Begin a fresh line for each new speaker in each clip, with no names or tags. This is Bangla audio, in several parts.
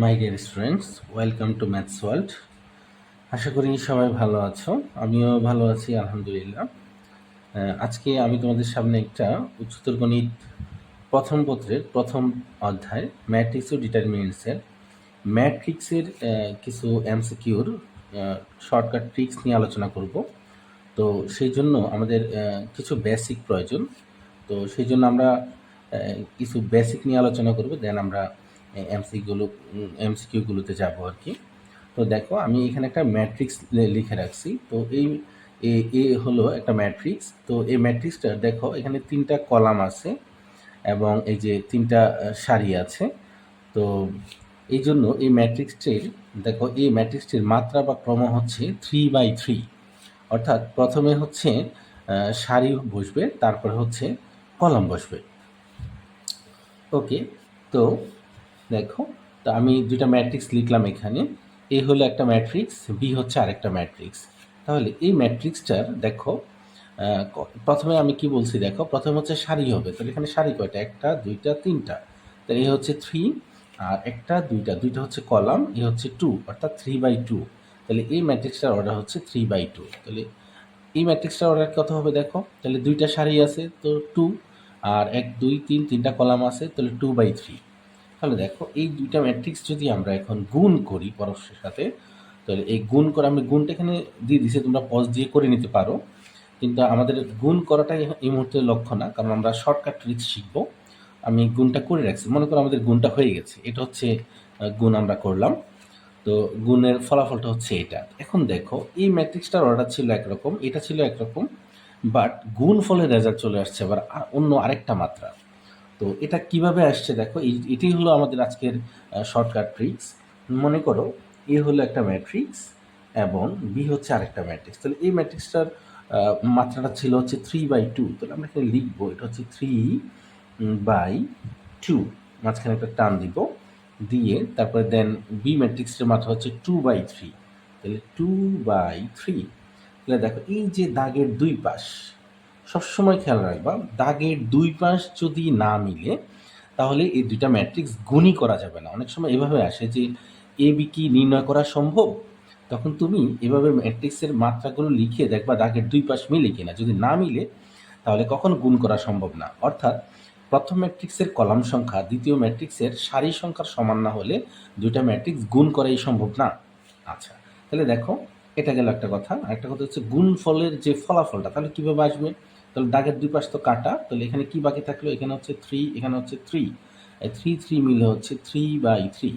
My dear students, welcome to maths world. আশা করি সবাই ভালো আছো, আমিও ভালো আছি আলহামদুলিল্লাহ। আজকে আমি তোমাদের সামনে একটা উচ্চতর গণিত প্রথম পত্রের প্রথম অধ্যায় ম্যাট্রিক্স ও ডিটারমিনেন্টসের ম্যাট্রিক্সের কিছু এমসিকিউর শর্টকাট ট্রিক্স নিয়ে আলোচনা করব। তো সেই জন্য আমাদের কিছু বেসিক প্রয়োজন। তো সেই জন্য আমরা কিছু বেসিক নিয়ে আলোচনা করব, দেন আমরা এমসিকিউগুলোতে যাব আর কি। তো দেখো, আমি এখানে একটা ম্যাট্রিক্স লিখে রাখছি। তো এই এ হলো একটা ম্যাট্রিক্স। তো এই ম্যাট্রিক্সটা দেখো, এখানে 3টা কলাম আছে এবং এই যে 3টা সারি আছে। তো এই জন্য এই ম্যাট্রিক্সটির দেখো, এই ম্যাট্রিক্সটির মাত্রা বা ক্রম হচ্ছে 3/3। অর্থাৎ প্রথমে হচ্ছে সারি বসবে, তারপরে হচ্ছে কলাম বসবে। ওকে, তো দেখো, তো আমি দুইটা ম্যাট্রিক্স লিখলাম এখানে। এ হলো একটা ম্যাট্রিক্স, বি হচ্ছে আরেকটা ম্যাট্রিক্স। তাহলে এই ম্যাট্রিক্সটার দেখো, প্রথমে আমি কি বলছি দেখো, প্রথমে হচ্ছে সারি হবে। তাহলে এখানে সারি কয়টা? 1টা 2টা 3টা। তাহলে এ হচ্ছে 3, আর 1টা 2টা, 2টা হচ্ছে কলাম, এ হচ্ছে 2, অর্থাৎ 3/2। তাহলে এই ম্যাট্রিক্সটার অর্ডার হচ্ছে 3/2। তাহলে এই ম্যাট্রিক্সটার অর্ডার কত হবে দেখো, তাহলে 2টা সারি আছে তো 2, আর 1 2 3 3টা কলাম আছে, তাহলে 2/3। তাহলে দেখো, এই দুইটা ম্যাট্রিক্স যদি আমরা এখন গুণ করি পরস্পরের সাথে, তাহলে এই গুণ করে, আমি গুণটা এখানে দিয়ে দিছি, তোমরা পজ দিয়ে করে নিতে পারো, কিন্তু আমাদের গুণ করাটাই এই মুহূর্তে লক্ষ্য না, কারণ আমরা শর্টকাট ট্রিক্স শিখব। আমি গুণটা করে রাখছি, মনে করো আমাদের গুণটা হয়ে গেছে, এটা হচ্ছে গুণ আমরা করলাম। তো গুণের ফলাফলটা হচ্ছে এটা। এখন দেখো, এই ম্যাট্রিক্সটার অর্ডার ছিল একরকম, এটা ছিল একরকম, বাট গুণ ফলের রেজাল্ট চলে আসছে আবার অন্য আরেকটা মাত্রা। তো এটা কিভাবে আসছে দেখো, এটাই হলো আমাদের আজকের শর্টকাট ট্রিক্স। মনে করো, এ হলো একটা ম্যাট্রিক্স এবং বি হচ্ছে আরেকটা ম্যাট্রিক্স। তাহলে এই ম্যাট্রিক্সটার মাত্রাটা ছিল হচ্ছে 3/2। তাহলে আমরা এখানে লিখবো এটা হচ্ছে 3/2, মাঝখানে একটা টান দিব, দিয়ে তারপরে দেন বি ম্যাট্রিক্সের মাত্রা হচ্ছে 2/3। তাহলে 2/3। তাহলে দেখো, এই যে দাগের দুই পাশ, সবসময় খেয়াল রাখবা, দাগের দুই পাশ যদি না মিলে তাহলে এই দুইটা ম্যাট্রিক্স গুণই করা যাবে না। অনেক সময় এভাবে আসে যে এ বি কি নির্ণয় করা সম্ভব, তখন তুমি এভাবে ম্যাট্রিক্সের মাত্রাগুলো লিখে দেখবা দাগের দুই পাশ মিলে কিনা। যদি না মিলে তাহলে কখনো গুণ করা সম্ভব না। অর্থাৎ প্রথম ম্যাট্রিক্সের কলাম সংখ্যা দ্বিতীয় ম্যাট্রিক্সের সারি সংখ্যার সমান না হলে দুইটা ম্যাট্রিক্স গুণ করাই সম্ভব না। আচ্ছা, তাহলে দেখো, এটা গেল একটা কথা। আরেকটা কথা হচ্ছে গুণফলের যে ফলাফলটা তাহলে কীভাবে আসবে। তাহলে দাগের দুই পাশ তো কাটা, তাহলে এখানে কি বাকি থাকলো? এখানে হচ্ছে 3, এখানে হচ্ছে 3, 3 মিলে হচ্ছে 3/3।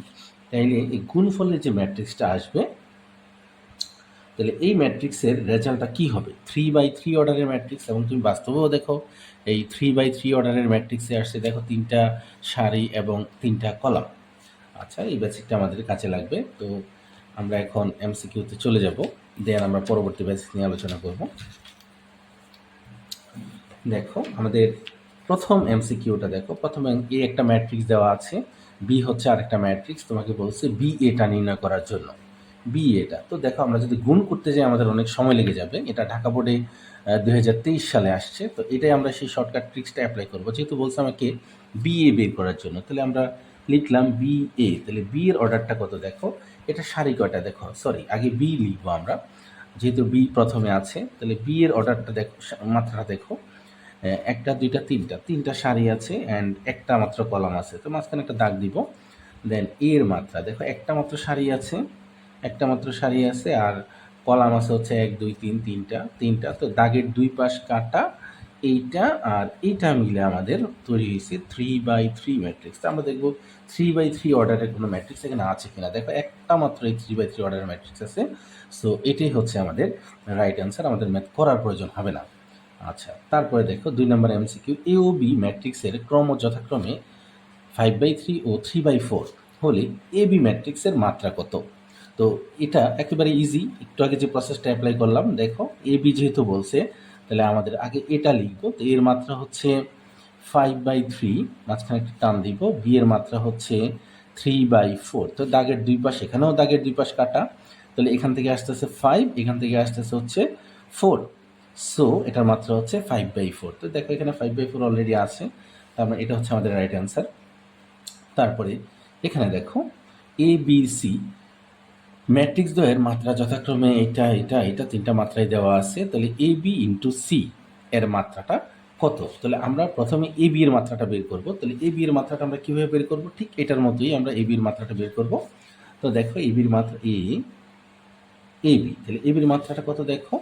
তাইলে এই গুণফলের যে ম্যাট্রিক্সটা আসবে, তাহলে এই ম্যাট্রিক্সের রেজাল্টটা কি হবে? 3/3 অর্ডারের ম্যাট্রিক্স। এবং তুমি বাস্তবেও দেখো, এই 3/3 অর্ডারের ম্যাট্রিক্সে আসছে দেখো 3টা সারি এবং 3টা কলাম। আচ্ছা, এই বেসিকটা আমাদের কাছে লাগবে। তো আমরা এখন এমসিকিউতে চলে যাব, দেন আমরা পরবর্তী বেসিক নিয়ে আলোচনা করব। দেখো, আমাদের প্রথম এমসিকিউটা দেখো, প্রথমে এ একটা ম্যাট্রিক্স দেওয়া আছে, বি হচ্ছে আরেকটা ম্যাট্রিক্স, তোমাকে বলছে বি এটা নির্ণয় করার জন্য। বি এটা, তো দেখো আমরা যদি গুণ করতে যাই আমাদের অনেক সময় লেগে যাবে। এটা ঢাকা বোর্ডে 2023 সালে আসছে। তো এটাই আমরা সেই শর্টকাট ট্রিক্সটা অ্যাপ্লাই করবো। যেহেতু বলছে আমাকে বি এ বের করার জন্য, তাহলে আমরা লিখলাম বি এ। তাহলে বি এর অর্ডারটা কত দেখো, এটা সারি কয়টা দেখো, সরি আগে বি লিখবো আমরা, যেহেতু বি প্রথমে আছে। তাহলে বি এর অর্ডারটা দেখো, মাত্রাটা দেখো, 1টা 2টা 3টা সারি আছে অ্যান্ড একটা মাত্র কলাম আছে। তো মাঝখানে একটা দাগ দিব। দেন এর মাত্রা দেখো, একটা মাত্র সারি আছে, একটা মাত্র সারি আছে, আর কলাম আছে হচ্ছে 1 2 3 3টা। তো দাগের দুই পাশ কাটা, এইটা আর এইটা মিলে আমাদের তৈরি হয়েছে 3/3 ম্যাট্রিক্স। তো আমরা দেখবো 3/3 অর্ডারের কোনো ম্যাট্রিক্স এখানে আছে কিনা। দেখো, একটা মাত্র এই 3/3 অর্ডারের ম্যাট্রিক্স আছে। সো এটাই হচ্ছে আমাদের রাইট অ্যান্সার, আমাদের ম্যাথ করার প্রয়োজন হবে না। আচ্ছা, তারপরে দেখো 2 নম্বর এমসিকিউ, এ ও বি ম্যাট্রিক্সের ক্রম যথাক্রমে 5/3 ও 3/4 হলে এ বি ম্যাট্রিক্সের মাত্রা কত? তো এটা একেবারে ইজি, একটু আগে যে প্রসেসটা অ্যাপ্লাই করলাম। দেখো, এ বি যেহেতু বলছে, তাহলে আমাদের আগে এটা লিখবো। তো এর মাত্রা হচ্ছে 5/3, মাঝখানে একটা টান দিব, বি এর মাত্রা হচ্ছে 3/4। তো দাগের দুই পাশ, এখানেও দাগের দুই পাশ কাটা, তাহলে এখান থেকে আসতেছে 5, এখান থেকে আসতেছে হচ্ছে 4। সো এটার মাত্রা হচ্ছে 5/4। তো দেখো এখানে 5/4 অলরেডি আছে, তার মানে এটা হচ্ছে আমাদের রাইট অ্যান্সার। তারপরে এখানে দেখো এ বি সি ম্যাট্রিক্স দ্বয়ের মাত্রা যথাক্রমে এটা এটা এটা তিনটা মাত্রায় দেওয়া আছে। তাহলে এ বি ইন্টু সি এর মাত্রাটা কত? তাহলে আমরা প্রথমে এ বি এর মাত্রাটা বের করব। তাহলে এ বি এর মাত্রাটা আমরা কীভাবে বের করব? ঠিক এটার মতোই আমরা এ বির মাত্রাটা বের করব। তো দেখো এ বির মাত্রা এ বি, তাহলে এ বির মাত্রাটা কত দেখো?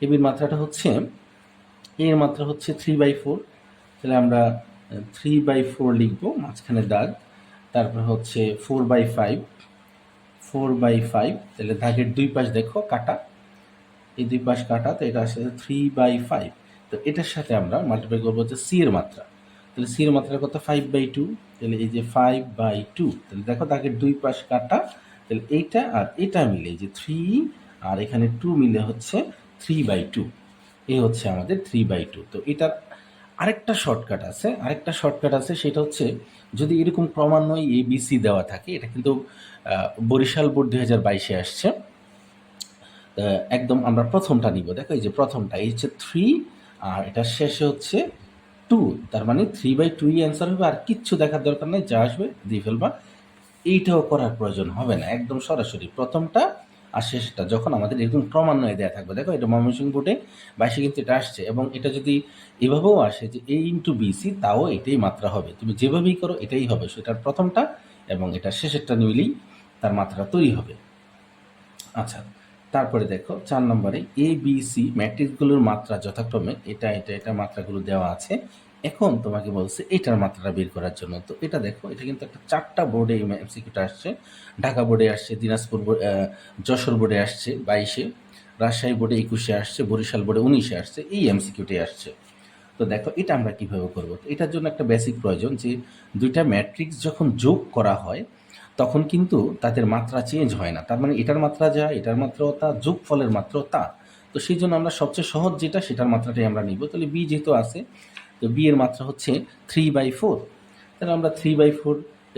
এ বির মাত্রাটা হচ্ছে, এর মাত্রা হচ্ছে 3/4। তাহলে আমরা 3/4 লিখবো, মাঝখানে দাগ, তারপর হচ্ছে 4/5, 4/5, তাহলে দাগের দুই পাশ দেখো কাটা, এই দুই পাশ কাটা, তো এটা আসলে 3/5। তো এটার সাথে আমরা মাল্টিপ্লাই করবো হচ্ছে সি এর মাত্রা। তাহলে সি এর মাত্রা কত? 5/2। তাহলে এই যে 5/2, তাহলে দেখো দাগের দুই পাশ কাটা, তাহলে এইটা আর এটা মিলে এই যে 3 আর এখানে 2 মিলে হচ্ছে 3/2। এই হচ্ছে আমাদের 3/2। তো এটার আরেকটা শর্টকাট আছে, সেটা হচ্ছে যদি এরকম ক্রমান্বয়ে এ বি সি দেওয়া থাকে, এটা কিন্তু বরিশাল বোর্ড 2022-এ আসছে। একদম আমরা প্রথমটা নিব, দেখো এই যে প্রথমটা, এই হচ্ছে 3 আর এটা শেষে হচ্ছে 2, তার মানে 3/2 অ্যান্সার হবে। আর কিচ্ছু দেখার দরকার নেই, যা আসবে দিয়ে ফেলবা, এইটাও করার প্রয়োজন হবে না, একদম সরাসরি প্রথমটা আর শেষটা যখন আমাদের এরকম ক্রমান্বয়ে দেওয়া থাকবে। দেখো এটা ময়মনসিংহ বোর্ডে 22-এ কিন্তু এটা আসছে, এবং এটা যদি এভাবেও আসে যে এ ইন্টু বিসি, তাও এটাই মাত্রা হবে, তুমি যেভাবেই করো এটাই হবে, সেটার প্রথমটা এবং এটা শেষেরটা নিলেই তার মাত্রা তৈরি হবে। আচ্ছা, তারপরে দেখো 4 নম্বরে এ বি সি ম্যাট্রিক্সগুলোর মাত্রা যথাক্রমে এটা এটা এটা মাত্রাগুলো দেওয়া আছে। এখন তোমাকে বলছে এটার মাত্রাটা বের করার জন্য। তো এটা দেখো, এটা কিন্তু একটা 4টা বোর্ডে এমসিকিউটা আসছে। ঢাকা বোর্ডে আসছে, দিনাজপুর যশোর বোর্ডে আসছে 22-এ, রাজশাহী বোর্ডে 21-এ আসছে, বরিশাল বোর্ডে 19-এ আসছে, এই এমসিকিউটাই আসছে। তো দেখো এটা আমরা কিভাবে করব? তো এটার জন্য একটা বেসিক প্রয়োজন যে দুইটা ম্যাট্রিক্স যখন যোগ করা হয় তখন কিন্তু তাদের মাত্রা চেঞ্জ হয় না, তার মানে এটার মাত্রা যা, এটার মাত্রাও তা, যোগফলের মাত্রাও তা। তো সেই জন্য আমরা সবচেয়ে সহজ যেটা, সেটার মাত্রাটাই আমরা নিব। তাহলে বি যেহেতু আছে, তো বি এর মাত্রা হচ্ছে 3/4। তাহলে আমরা 3/4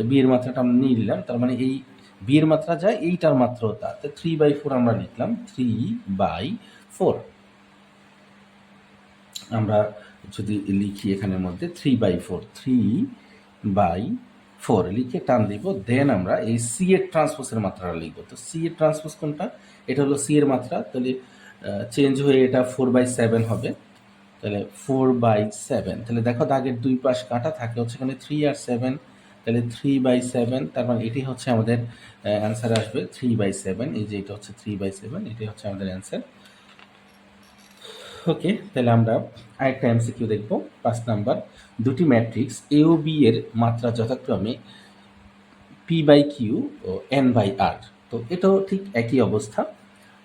বি এর মাত্রাটা আমরা নিয়ে নিলাম, তার মানে এই বি এর মাত্রা যা, এইটার মাত্রাও তা। তো 3/4 আমরা লিখলাম, 3/4। আমরা যদি লিখি এখানের মধ্যে 3/4 লিখে টান দিব, দেন আমরা এই সি এর ট্রান্সপোজের মাত্রাটা লিখবো। তো সি এর ট্রান্সপোজ কোনটা? এটা হলো সি এর মাত্রা, তাহলে চেঞ্জ হয়ে এটা 4/7 হবে। তাহলে 4/7, তাহলে দেখো দাগের দুই পাশ কাটা থাকে হচ্ছে এখানে 3 আর 7, তাহলে 3/7, তার মানে এটি হচ্ছে আমাদের অ্যান্সার আসবে 3/7। এই যে এটা হচ্ছে 3/7, এটাই হচ্ছে আমাদের অ্যান্সার। ওকে, তাহলে আমরা আরেকটা এমসিকিউ দেখব। 5 নাম্বার, দুটি ম্যাট্রিক্স এ ও বি এর মাত্রা যথাক্রমে p/q ও n/r। তো এটাও ঠিক একই অবস্থা।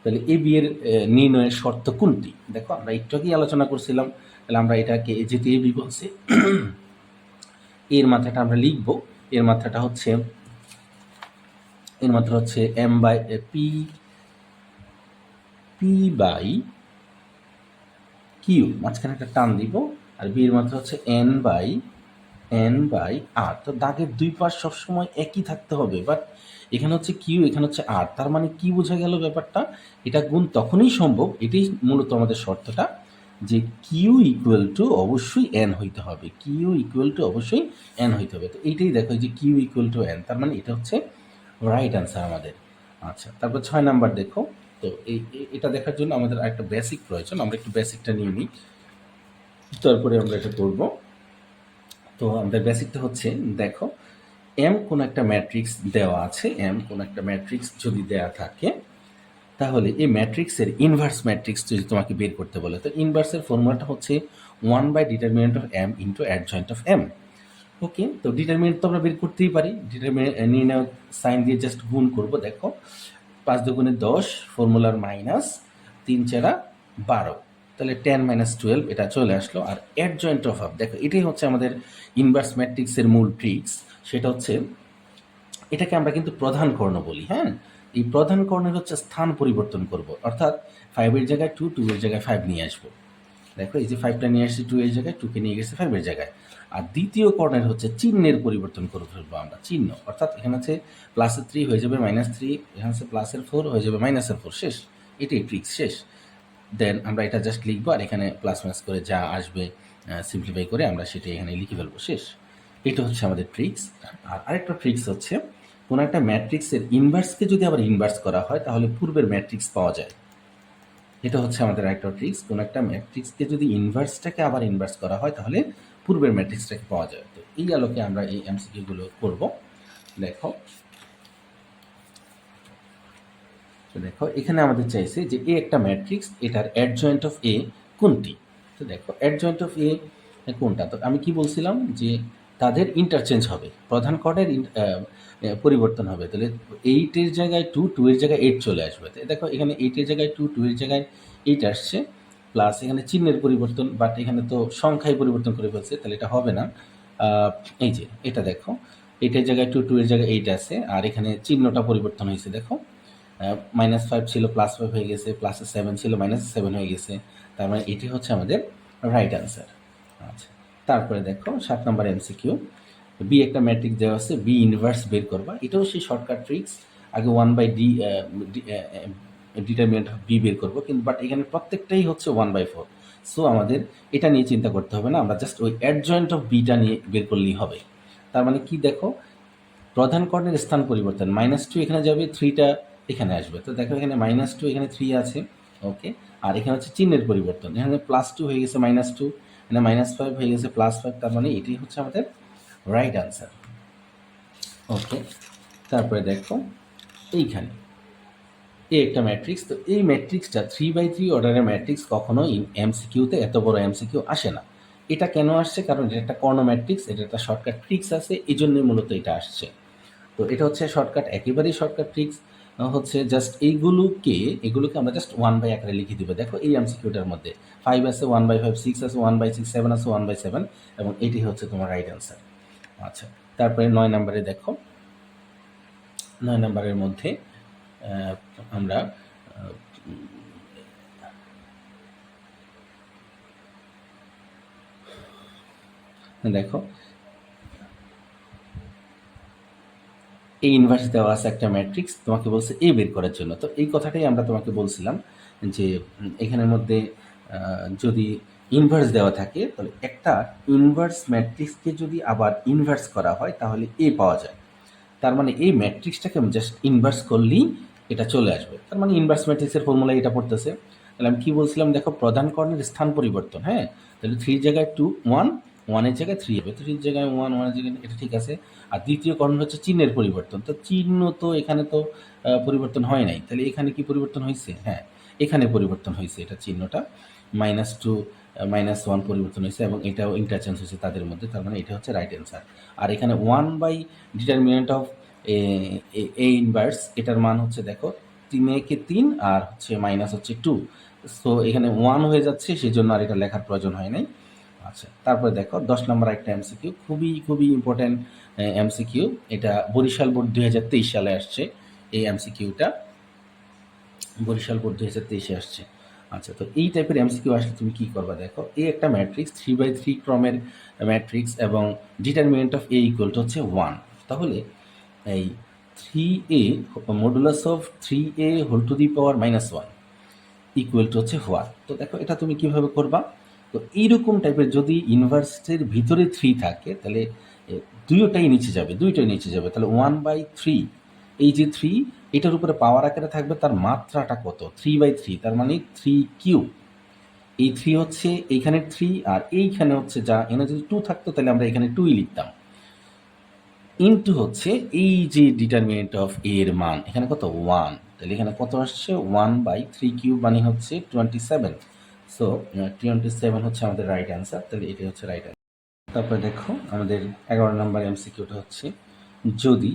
তাহলে এ বি এর নির্ণয়ের শর্ত কোনটি? দেখো আমরা একটু আগেই আলোচনা করছিলাম। তাহলে আমরা এটাকে, যেহেতু এ বি বলছে, এর মাত্রাটা আমরা লিখব। এর মাত্রাটা হচ্ছে p/q, মাঝখানে একটা টান দিব, আর বি এর মাত্রা হচ্ছে n/r। তো দাগের দুই পাশ সবসময় একই থাকতে হবে, বাট এখানে হচ্ছে কিউ, এখানে হচ্ছে আর, তার মানে কি বোঝা গেল ব্যাপারটা? এটা গুণ তখনই সম্ভব, এটাই মূলত আমাদের শর্তটা, যে কিউ ইকুয়াল টু অবশ্যই এন হইতে হবে, কিউ ইকুয়াল টু অবশ্যই এন হইতে হবে। তো এইটাই দেখো, যে কিউ ইকুয়াল টু এন, তার মানে এটা হচ্ছে রাইট অ্যান্সার আমাদের। আচ্ছা, তারপর 6 নাম্বার দেখো। তো এটা দেখার জন্য আমাদের একটা বেসিক প্রয়োজন, আমরা একটু বেসিকটা নিয়ে নিই, তারপরে আমরা এটা করব। তো আমাদের বেসিকটা হচ্ছে, দেখো এম কোন একটা ম্যাট্রিক্স দেওয়া আছে, এম কোন একটা ম্যাট্রিক্স যদি দেওয়া থাকে, তাহলে এই ম্যাট্রিক্সের ইনভার্স ম্যাট্রিক্স যদি তোমাকে বের করতে বলে, তো ইনভার্সের ফর্মুলাটা হচ্ছে 1/ডিটারমিনেন্ট of M into adjoint of M. Okay, তো ডিটারমিনেন্ট তো আমরা বের করতেই পারি, ডিটারমিনেন্ট নির্ণয় সাইন দিয়ে জাস্ট গুণ করব। দেখো 5 দুগুণে 10, ফর্মুলার মাইনাস 3 4 12, তাহলে 10 - 12 এটা চলে আসলো। আর অ্যাডজয়েন্ট অফ আপ, দেখো এটাই হচ্ছে আমাদের ইনভার্স ম্যাট্রিক্সের মূল ট্রিক্স। সেটা হচ্ছে, এটাকে আমরা কিন্তু প্রধান কর্ণ বলি। হ্যাঁ, এই প্রধান কর্ণের হচ্ছে স্থান পরিবর্তন করব, অর্থাৎ 5-এর জায়গায় 2, 2-এর জায়গায় 5 নিয়ে আসবো। দেখো এই যে 5টা নিয়ে আসছি 2-এর জায়গায়, 2কে নিয়ে গেছে 5-এর জায়গায়। আর দ্বিতীয় কর্ণের হচ্ছে চিহ্নের পরিবর্তন করে ফেলবো আমরা, চিহ্ন, অর্থাৎ এখানে আছে প্লাসের 3 হয়ে যাবে -3, এখানে আছে প্লাসের 4 হয়ে যাবে -4, শেষ। এটাই ট্রিক্স, শেষ। দেন আমরা এটা জাস্ট লিখবো আর এখানে প্লাস মাইনাস করে যা আসবে সিম্পলিফাই করে আমরা সেটা এখানে লিখে ফেলবো, শেষ। এটা হচ্ছে আমাদের ট্রিক্স। আর আরেকটা ট্রিক্স হচ্ছে কোনো একটা ম্যাট্রিক্সের ইনভার্সকে যদি আবার ইনভার্স করা হয় তাহলে পূর্বের ম্যাট্রিক্স পাওয়া যায়। এটা হচ্ছে আমাদের আরেকটা ট্রিক্স, কোনো একটা ম্যাট্রিক্সকে যদি ইনভার্সটাকে আবার ইনভার্স করা হয় তাহলে পূর্বের ম্যাট্রিক্সটাকে পাওয়া যায়। তো এই আলোকে আমরা এই এমসিকিউগুলো করব। দেখো দেখো এখানে আমাদের চাইছে যে এ একটা ম্যাট্রিক্স, এটার অ্যাডজয়েন্ট অফ এ কোনটি। তো দেখো অ্যাডজয়েন্ট অফ এ কোনটা, তো আমি কি বলছিলাম যে তাদের ইন্টারচেঞ্জ হবে, প্রধান কর্ডের পরিবর্তন হবে। তাহলে 8-এর জায়গায় 2, 2-এর জায়গায় 8 চলে আসবে। তো দেখো এখানে 8-এর জায়গায় 2, 2-এর জায়গায় 8 আসছে, প্লাস এখানে চিহ্নের পরিবর্তন, বাট এখানে তো সংখ্যায় পরিবর্তন করে ফেলছে, তাহলে এটা হবে না। এই যে এটা দেখো, 8-এর জায়গায় 2, 2-এর জায়গায় 8 আছে, আর এখানে চিহ্নটা পরিবর্তন হয়েছে। দেখো -5 ছিল +5 হয়ে গেছে, +7 ছিল -7 হয়ে গেছে। তার মানে এটি হচ্ছে আমাদের রাইট অ্যান্সার। আচ্ছা, তারপরে দেখো 7 নম্বর এমসিকিউ, বি একটা ম্যাট্রিক্স দেওয়া আছে, বি ইনভার্স বের করবা। এটাও সেই শর্টকাট ট্রিক্স, আগে 1/d ডিটারমিনেন্ট অফ বি বের করবো, কিন্তু বাট এখানে প্রত্যেকটাই হচ্ছে 1/4। সো আমাদের এটা নিয়ে চিন্তা করতে হবে না, আমরা জাস্ট ওই অ্যাডজয়েন্ট অফ বিটা নিয়ে বের করলেই হবে। তার মানে কি দেখো, প্রধান কর্ণের স্থান পরিবর্তন, -2 এখানে যাবে, 3টা এখানে আসবে। তো দেখো এখানে -2 এখানে 3 আছে, ওকে। আর এখানে হচ্ছে চিহ্নের পরিবর্তন, এখানে +2 হয়ে গেছে -2, এখানে -5 হয়ে গেছে +5, তার মানে এটি হচ্ছে আমাদের রাইট আনসার, ওকে। তারপরে দেখো এইখানে এ একটা ম্যাট্রিক্স, তো এই ম্যাট্রিক্সটা 3/3 অর্ডারের ম্যাট্রিক্স কখনো এমসিকিউতে এত বড় এমসিকিউ আসে না। এটা কেন আসছে, কারণ এটা একটা কর্ণ ম্যাট্রিক্স, এটা একটা শর্টকাট ট্রিক্স আছে, এই জন্যই মূলত এটা আসছে। তো এটা হচ্ছে শর্টকাট, একেবারেই শর্টকাট ট্রিক্স হচ্ছে জাস্ট এগুলোকে আমরা জাস্ট 1/, আকারে লিখে দিব। দেখো এই এমসিকিউটার মধ্যে 5 আছে, 1/5, 6 আছে, 1/6, 7 আছে, 1/7, এবং এটি হচ্ছে তোমার রাইট অ্যান্সার। আচ্ছা, তারপরে 9 নম্বরে দেখো, 9 নম্বরের মধ্যে আমরা দেখো এই ইনভার্স দেওয়া আছে একটা ম্যাট্রিক্স, তোমাকে বলছে এ বের করার জন্য। তো এই কথাটাই আমরা তোমাকে বলছিলাম যে এখানের মধ্যে যদি ইনভার্স দেওয়া থাকে, তাহলে একটা ইনভার্স ম্যাট্রিক্সকে যদি আবার ইনভার্স করা হয় তাহলে এ পাওয়া যায়। তার মানে এই ম্যাট্রিক্সটাকে আমি জাস্ট ইনভার্স করলেই এটা চলে আসবে। তার মানে ইনভার্স ম্যাট্রিক্সের ফর্মুলা এটা পড়তেছে। তাহলে আমি কী বলছিলাম, দেখো প্রধান কর্ণের স্থান পরিবর্তন, হ্যাঁ। তাহলে 3-র জায়গায় 2, 1, 1-এর জায়গায় 3 হবে, 3-র জায়গায় 1, 1-এর জায়গায়, এটা ঠিক আছে। আর দ্বিতীয় কর্ণ হচ্ছে চিহ্নের পরিবর্তন, তো চিহ্ন তো এখানে তো পরিবর্তন হয় নাই, তাহলে এখানে কি পরিবর্তন হয়েছে, হ্যাঁ এখানে পরিবর্তন হয়েছে, এটা চিহ্নটা -2, -1 পরিবর্তন হয়েছে, এবং এটাও ইন্টারচেঞ্জ হয়েছে তাদের মধ্যে, তার মানে এটা হচ্ছে রাইট অ্যান্সার। আর এখানে 1/, ডিটারমিনেন্ট অফ এ ইনভার্স, এটার মান হচ্ছে দেখো 3 × 3 আর হচ্ছে -2, সো এখানে 1 হয়ে যাচ্ছে, সেই জন্য আর এটা লেখার প্রয়োজন হয় নাই। আচ্ছা, তারপরে দেখো 10 নম্বর একটা এমসিকিউ, খুবই খুবই ইম্পর্ট্যান্ট এমসিকিউ, এটা বরিশাল বোর্ড 2023 সালে আসছে। এই এমসিকিউটা বরিশাল বোর্ড 2023-এ আসছে। আচ্ছা, তো এই টাইপের এমসিকিউ আসলে তুমি কি করবা, দেখো এই একটা ম্যাট্রিক্স 3/3 ক্রমের ম্যাট্রিক্স, এবং determinant of A equal to হচ্ছে 1। তাহলে এই 3a modulus of 3a whole to the power -1 equal to হচ্ছে 1। তো দেখো এটা তুমি কিভাবে করবা, তো এইরকম টাইপের যদি ইনভার্সের ভিতরে 3 থাকে তাহলে দুইটাই নিচে যাবে, তাহলে 1/3, এই যে 3 এটার উপরে পাওয়ার আকারে থাকবে, তার মাত্রাটা কত, 3/3, তার মানে 3 কিউব। এই 3 হচ্ছে এইখানে 3, আর এইখানে হচ্ছে যা, এখানে যদি 2 থাকতো তাহলে আমরা এখানে 2ই লিখতাম, ইনটু হচ্ছে এই যে ডিটারমিনেন্ট অফ এ এর মান এখানে কত, 1, তাহলে এখানে কত আসছে, 1/3 কিউব মানে হচ্ছে 27। সো 27 হচ্ছে আমাদের রাইট অ্যান্সার, তাহলে এটাই হচ্ছে রাইট অ্যান্সার। তারপরে দেখো আমাদের 11 নম্বর এমসিকিউটা হচ্ছে, যদি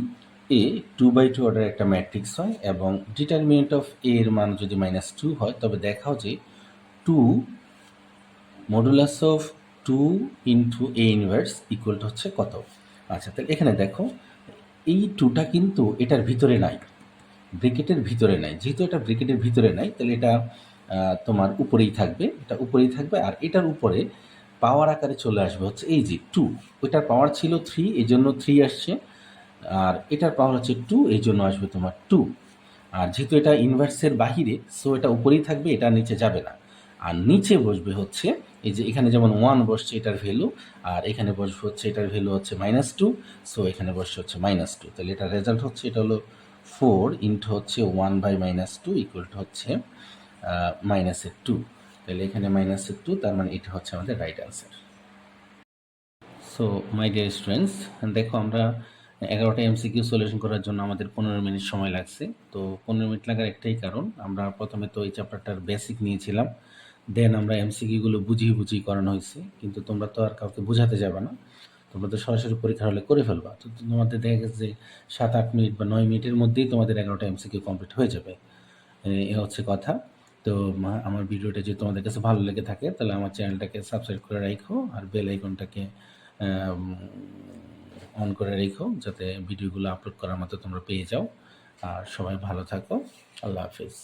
এ 2/2 অর্ডার একটা ম্যাট্রিক্স হয় এবং ডিটারমিনেন্ট অফ এ এর মান যদি -2 হয়, তবে দেখাও যে 2 modulus of 2 into A inverse equal to হচ্ছে কত। আচ্ছা, তাহলে এখানে দেখো এই 2টা কিন্তু এটার ভিতরে নাই, ব্রেকেটের ভিতরে নাই, যেহেতু এটা ব্রেকেটের ভিতরে নাই তাহলে এটা তোমার উপরেই থাকবে, এটা উপরেই থাকবে, আর এটার উপরে পাওয়ার আকারে চলে আসবে হচ্ছে এই যে 2, ওইটার পাওয়ার ছিল 3, এই জন্য 3 আসছে, আর এটার পাওয়ার হচ্ছে 2, এই জন্য আসবে তোমার 2। আর যেহেতু এটা ইনভার্সের বাহিরে, সো এটা উপরেই থাকবে, এটা নিচে যাবে না। আর নিচে বসবে হচ্ছে এই যে এখানে যেমন 1 বসছে এটার ভ্যালু, আর এখানে বসবে হচ্ছে এটার ভ্যালু হচ্ছে -2, সো এখানে বসছে হচ্ছে -2। তাহলে এটার রেজাল্ট হচ্ছে এটা হলো 4 ইন্টু হচ্ছে 1/-2 ইকুয়াল টু হচ্ছে -2। তাহলে এখানে -2, তার মানে এটা হচ্ছে আমাদের right answer. So my dear students, দেখো আমরা 11টা এমসিকিউ সলিউশন করার জন্য আমাদের 15 মিনিট সময় লাগছে। তো 15 মিনিট লাগার একটাই কারণ, আমরা প্রথমে তো এই চ্যাপ্টারটার বেসিক নিয়েছিলাম, দেন আমরা এমসিকিউগুলো বুঝিয়ে করানো হয়েছে। কিন্তু তোমরা তো আর কাউকে বোঝাতে যাবে না, তোমরা তো সরাসরি পরীক্ষার হলে করে ফেলবা। তো তোমাদের দেখা গেছে যে 7-8 মিনিট বা 9 মিনিটের মধ্যেই তোমাদের 11টা এমসিকিউ কমপ্লিট হয়ে যাবে। এ হচ্ছে কথা। তো আমার ভিডিওটা যদি তোমাদের কাছে ভালো লেগে থাকে তাহলে আমার চ্যানেলটাকে সাবস্ক্রাইব করে রাখো, আর বেল আইকনটাকে অন করে রেখো, যাতে ভিডিওগুলো আপলোড করার মতো তোমরা পেয়ে যাও। আর সবাই ভালো থাকো। আল্লাহ হাফিজ।